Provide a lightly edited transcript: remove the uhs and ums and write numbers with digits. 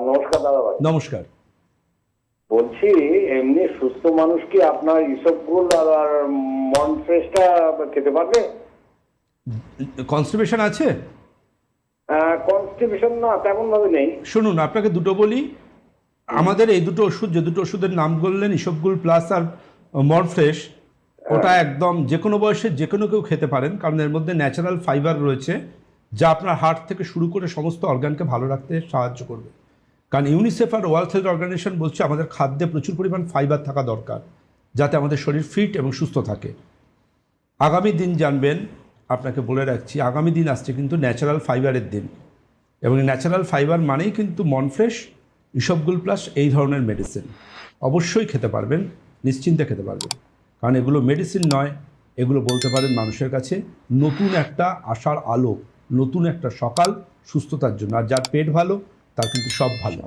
নমস্কার দাদা ভাই। নমস্কার। বলছি এমনি সুস্থ মানুষ কি আপনার ইসবগুল আর মনফ্রেশটা খেতে পারবে? কনস্টিপেশন আছে? কনস্টিপেশন না তেমন ভাবে নেই। শুনুন, আপনাকে দুটো বলি। আমাদের এই দুটো ওষুধ, যে দুটো ওষুধের নাম বললেন, ইসবগুল প্লাস আর মরফ্রেশ, ওটা একদম যে কোনো বয়সে যে কোনো কেউ খেতে পারেন, কারণ এর মধ্যে ন্যাচারাল ফাইবার রয়েছে যা আপনার হার্ট থেকে শুরু করে সমস্ত অর্গানকে ভালো রাখতে সাহায্য করবে। কারণ ইউনিসেফ আর ওয়ার্ল্ড হেলথ অর্গানাইজেশন বলছে আমাদের খাদ্যে প্রচুর পরিমাণ ফাইবার থাকা দরকার, যাতে আমাদের শরীর ফিট এবং সুস্থ থাকে। আগামী দিন জানবেন, আপনাকে বলে রাখছি, আগামী দিন আসছে কিন্তু ন্যাচারাল ফাইবারের দিন, এবং ন্যাচারাল ফাইবার মানেই কিন্তু মনফ্রেশ, ইসবগুল প্লাস এই ধরনের মেডিসিন অবশ্যই খেতে পারবেন, নিশ্চিন্তে খেতে পারবেন। কারণ এগুলো মেডিসিন নয়, এগুলো বলতে পারেন মানুষের কাছে নতুন একটা আশার আলো, নতুন একটা সকাল সুস্থতার জন্য। আর যার পেট ভালো তার কিন্তু সব ভালো।